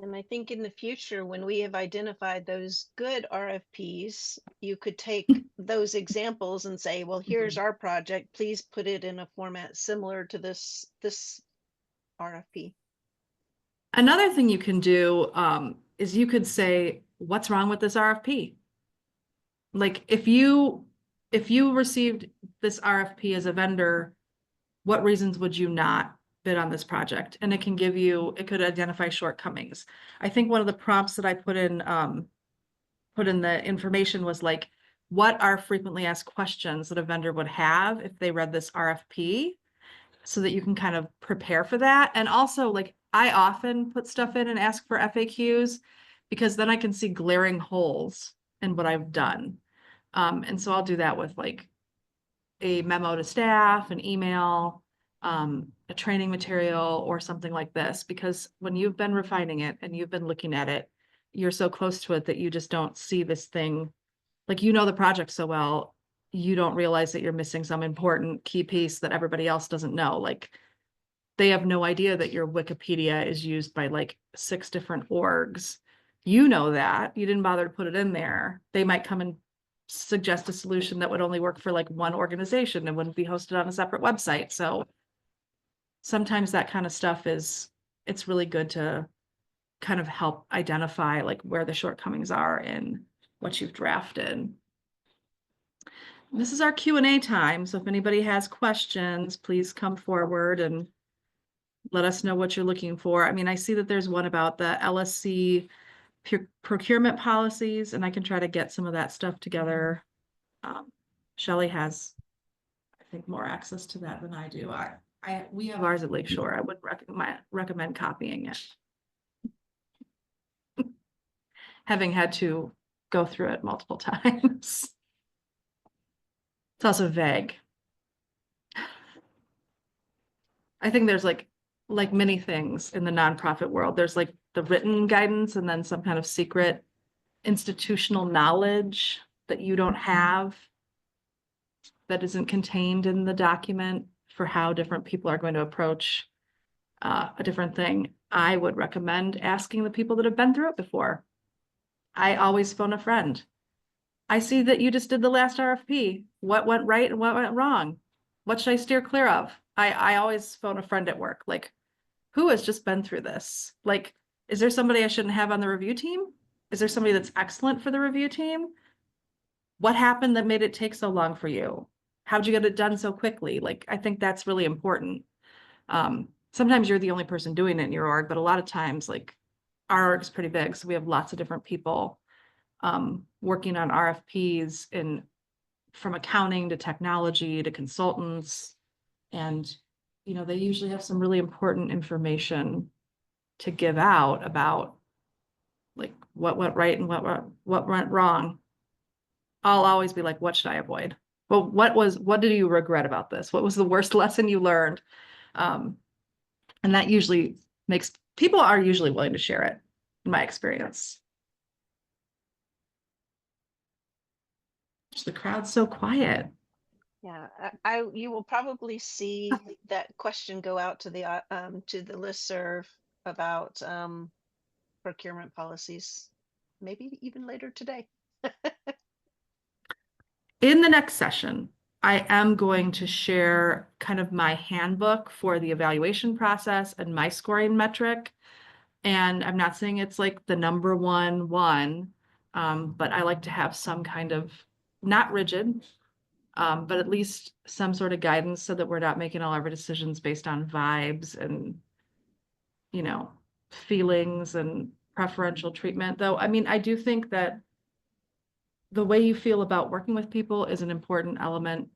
And I think in the future, when we have identified those good RFPs, you could take those examples and say, well, here's our project. Please put it in a format similar to this RFP. Another thing you can do is you could say, what's wrong with this RFP? Like if you received this RFP as a vendor, what reasons would you not bid on this project? And it could identify shortcomings. I think one of the prompts that I put in the information was like, what are frequently asked questions that a vendor would have if they read this RFP, so that you can kind of prepare for that. And also, like, I often put stuff in and ask for FAQs, because then I can see glaring holes in what I've done. And so I'll do that with like a memo to staff, an email, a training material, or something like this, because when you've been refining it and you've been looking at it, you're so close to it that you just don't see this thing. Like, the project so well, you don't realize that you're missing some important key piece that everybody else doesn't know. Like, they have no idea that your Wikipedia is used by like 6 different orgs. You know that. You didn't bother to put it in there. They might come and suggest a solution that would only work for like one organization and wouldn't be hosted on a separate website. So sometimes that kind of stuff it's really good to kind of help identify like where the shortcomings are in what you've drafted. This is our Q&A time. So if anybody has questions, please come forward and let us know what you're looking for. I mean, I see that there's one about the LSC procurement policies, and I can try to get some of that stuff together. Shelley has, I think, more access to that than I do. We have ours at Lakeshore. I would recommend copying it. Having had to go through it multiple times. It's also vague. I think there's like many things in the nonprofit world, there's like the written guidance and then some kind of secret institutional knowledge that you don't have, that isn't contained in the document for how different people are going to approach a different thing. I would recommend asking the people that have been through it before. I always phone a friend. I see that you just did the last RFP. What went right and what went wrong? What should I steer clear of? I always phone a friend at work. Like, who has just been through this? Like, is there somebody I shouldn't have on the review team? Is there somebody that's excellent for the review team? What happened that made it take so long for you? how'd you get it done so quickly? Like, I think that's really important. Sometimes you're the only person doing it in your org, but a lot of times, like, our org's pretty big, so we have lots of different people working on RFPs from accounting to technology to consultants. And, they usually have some really important information to give out about like what went right and what went wrong. I'll always be like, what should I avoid? Well, what did you regret about this? What was the worst lesson you learned? And that usually people are usually willing to share it, in my experience. The crowd's so quiet. Yeah, you will probably see that question go out to the listserv about procurement policies, maybe even later today. In the next session, I am going to share kind of my handbook for the evaluation process and my scoring metric. And I'm not saying it's like the number one, but I like to have some kind of, not rigid, but at least some sort of guidance so that we're not making all of our decisions based on vibes and, feelings and preferential treatment. Though, I mean, I do think that the way you feel about working with people is an important element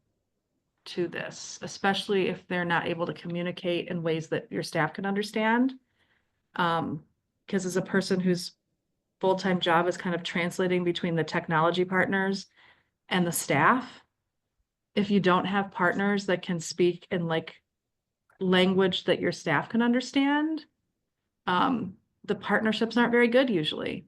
to this, especially if they're not able to communicate in ways that your staff can understand. Because as a person whose full-time job is kind of translating between the technology partners and the staff, if you don't have partners that can speak in like language that your staff can understand, the partnerships aren't very good usually.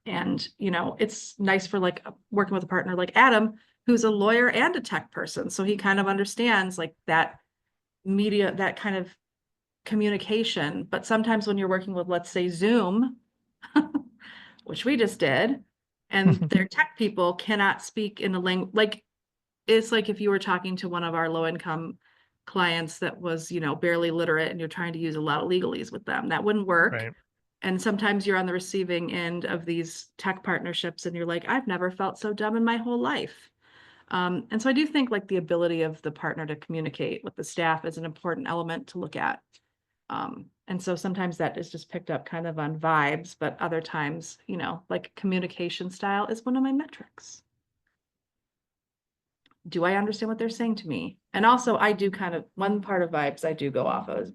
And, it's nice for like working with a partner like Adam, who's a lawyer and a tech person. So he kind of understands like that that kind of communication. But sometimes when you're working with, let's say, Zoom, which we just did, and their tech people cannot speak in a language, like, it's like if you were talking to one of our low income clients that was, barely literate and you're trying to use a lot of legalese with them, that wouldn't work. Right. And sometimes you're on the receiving end of these tech partnerships and you're like, I've never felt so dumb in my whole life. And so I do think like the ability of the partner to communicate with the staff is an important element to look at. And so sometimes that is just picked up kind of on vibes, but other times, like communication style is one of my metrics. Do I understand what they're saying to me? And also I do kind of, one part of vibes I do go off of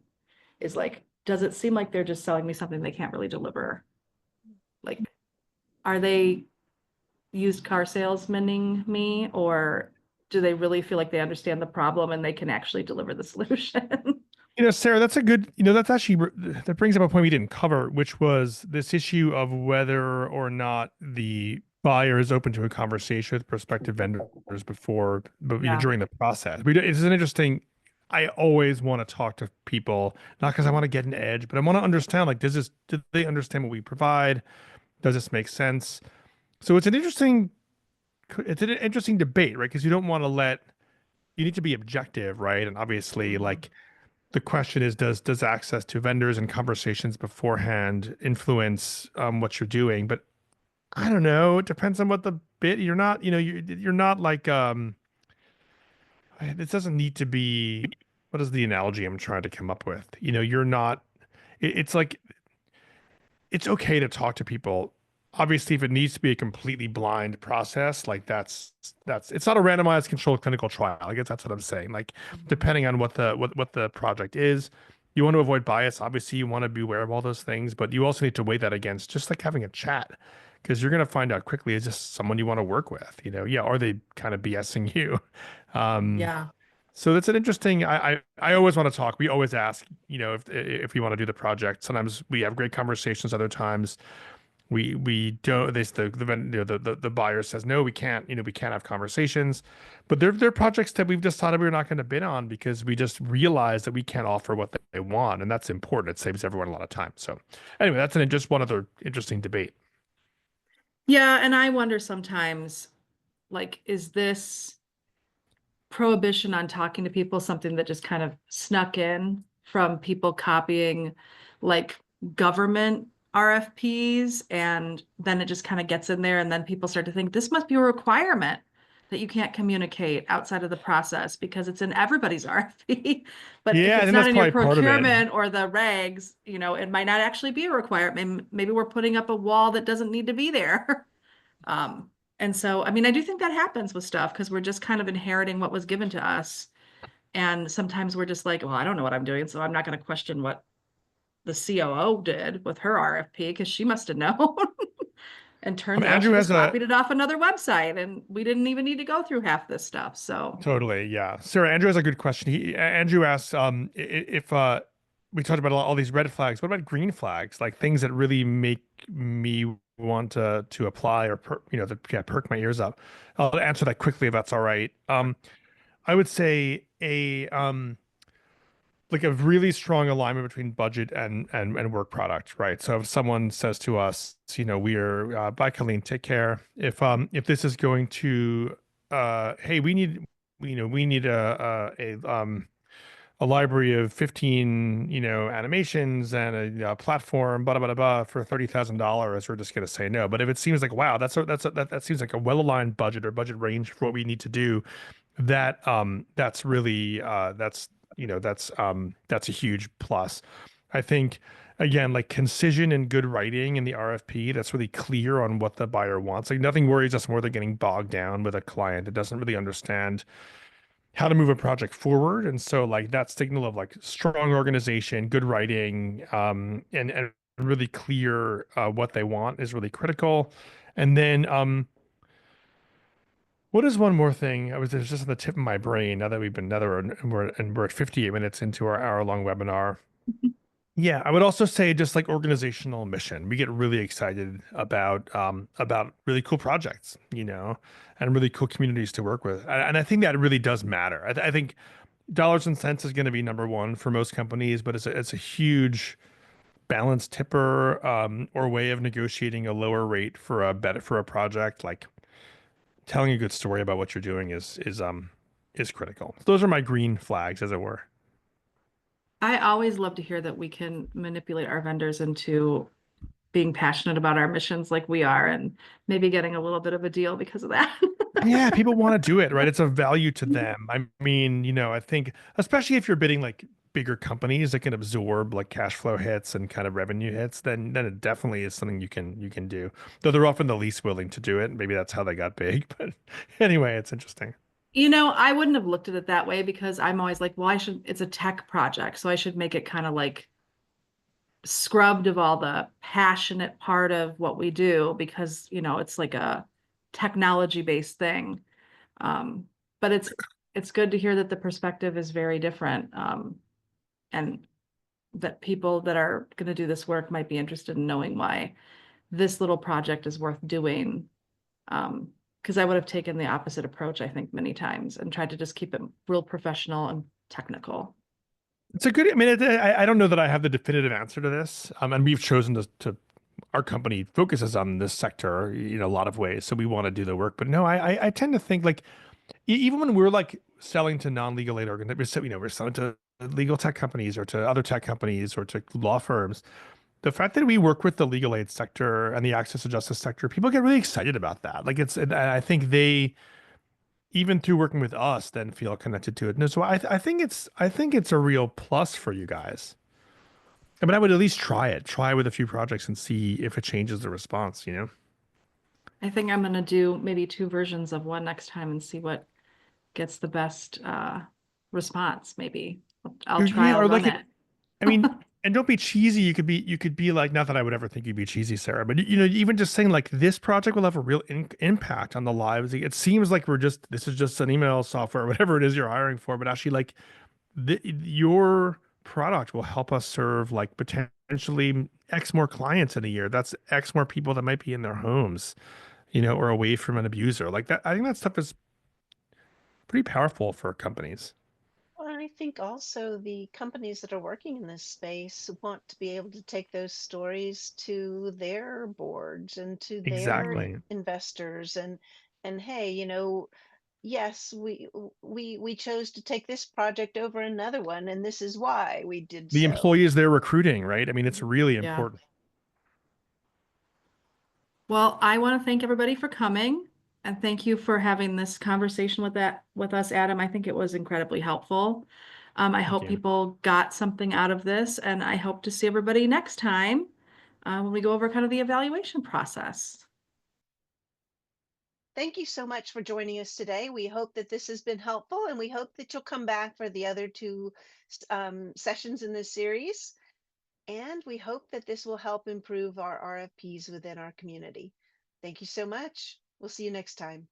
is like, does it seem like they're just selling me something they can't really deliver? Like, are they used car salesmaning me, or do they really feel like they understand the problem and they can actually deliver the solution? Sarah, that's a good, that's actually, that brings up a point we didn't cover, which was this issue of whether or not the buyer is open to a conversation with prospective vendors before, but Yeah. during the process. It's an interesting, I always want to talk to people, not because I want to get an edge, but I want to understand, like, do they understand what we provide? Does this make sense? So it's an interesting debate, right? Because you don't want to you need to be objective, right? And obviously, like, the question is, does access to vendors and conversations beforehand influence what you're doing? But I don't know. It depends on what the bit. You're not, you're not like this doesn't need to be. What is the analogy I'm trying to come up with? You're not. It's like it's okay to talk to people. Obviously, if it needs to be a completely blind process, like that's it's not a randomized controlled clinical trial. I guess that's what I'm saying. Like, depending on what the project is, you want to avoid bias. Obviously, you want to be aware of all those things, but you also need to weigh that against just like having a chat, because you're going to find out quickly, is this someone you want to work with? Yeah, are they kind of BSing you? Yeah. So that's an interesting. I always want to talk. We always ask, if we want to do the project. Sometimes we have great conversations. Other times we don't. The buyer says no, we can't. We can't have conversations. But they're projects that we've decided we're not going to bid on because we just realize that we can't offer what they want, and that's important. It saves everyone a lot of time. So anyway, that's just one other interesting debate. Yeah, and I wonder sometimes, like, is this prohibition on talking to people something that just kind of snuck in from people copying like government RFPs, and then it just kind of gets in there and then people start to think this must be a requirement that you can't communicate outside of the process because it's in everybody's RFP. But if Yeah, I it's think not that's in your probably part of it. procurement or the regs, it might not actually be a requirement. Maybe we're putting up a wall that doesn't need to be there. And so, I mean, I do think that happens with stuff because we're just kind of inheriting what was given to us. And sometimes we're just like, well, I don't know what I'm doing, so I'm not going to question what the COO did with her RFP because she must have known. And turns out Andrew she has just a copied it off another website and we didn't even need to go through half this stuff. So totally, yeah. Sarah, Andrew has a good question. Andrew asks, if we talked about all these red flags, what about green flags, like things that really make me want to apply or perk my ears up? I'll answer that quickly if that's all right. I would say like a really strong alignment between budget and work product, right? So if someone says to us, we are bye Colleen, take care. If this is going to hey, we need a library of 15, animations and a platform, blah, blah, blah, blah, for $30,000, we're just going to say no. But if it seems like, wow, that seems like a well-aligned budget or budget range for what we need to do, that's really that's a huge plus. I think again, like concision and good writing in the RFP, that's really clear on what the buyer wants. Like nothing worries us more than getting bogged down with a client that doesn't really understand how to move a project forward. And so like that signal of like strong organization, good writing, and really clear what they want is really critical. And then what is one more thing? There's just on the tip of my brain now that we're at 58 minutes into our hour-long webinar. Yeah, I would also say just like organizational mission. We get really excited about really cool projects, and really cool communities to work with. And I think that really does matter. I think dollars and cents is going to be number one for most companies, but it's a huge balance tipper, or way of negotiating a lower rate for a project. Like telling a good story about what you're doing is critical. Those are my green flags, as it were. I always love to hear that we can manipulate our vendors into being passionate about our missions like we are and maybe getting a little bit of a deal because of that. Yeah, people want to do it, right? It's a value to them. I mean, I think especially if you're bidding like bigger companies that can absorb like cash flow hits and kind of revenue hits, then it definitely is something you can do. Though they're often the least willing to do it. Maybe that's how they got big. But anyway, it's interesting. I wouldn't have looked at it that way because I'm always like, well, it's a tech project, so I should make it kind of like scrubbed of all the passionate part of what we do because, it's like a technology-based thing. But it's good to hear that the perspective is very different. And that people that are going to do this work might be interested in knowing why this little project is worth doing. Because I would have taken the opposite approach, I think, many times and tried to just keep it real professional and technical. It's a good. I mean, I don't know that I have the definitive answer to this. And we've chosen to our company focuses on this sector in a lot of ways, so we want to do the work. But no, I tend to think like even when we're like selling to non-legal aid organizations, we're selling to legal tech companies or to other tech companies or to law firms. The fact that we work with the legal aid sector and the access to justice sector, people get really excited about that. Like and I think they, even through working with us, then feel connected to it. And so I think it's a real plus for you guys. I mean, I would at least try with a few projects and see if it changes the response. I think I'm going to do maybe two versions of one next time and see what gets the best response, maybe. I'll Or run like it. I mean, and don't be cheesy. You could be like, not that I would ever think you'd be cheesy, Sarah, but even just saying like this project will have a real impact on the lives. It seems like this is just an email software, whatever it is you're hiring for, but actually like your product will help us serve like potentially X more clients in a year. That's X more people that might be in their homes, or away from an abuser. Like that, I think that stuff is pretty powerful for companies. Well, I think also the companies that are working in this space want to be able to take those stories to their boards and to their Exactly. investors and hey, yes, we chose to take this project over another one, and this is why we did The so. employees they're recruiting, right? I mean, it's really Yeah. important. Well, I want to thank everybody for coming. And thank you for having this conversation with us, Adam. I think it was incredibly helpful. I hope you. people got something out of this, and I hope to see everybody next time when we go over kind of the evaluation process. Thank you so much for joining us today. We hope that this has been helpful, and we hope that you'll come back for the other two sessions in this series. And we hope that this will help improve our RFPs within our community. Thank you so much. We'll see you next time.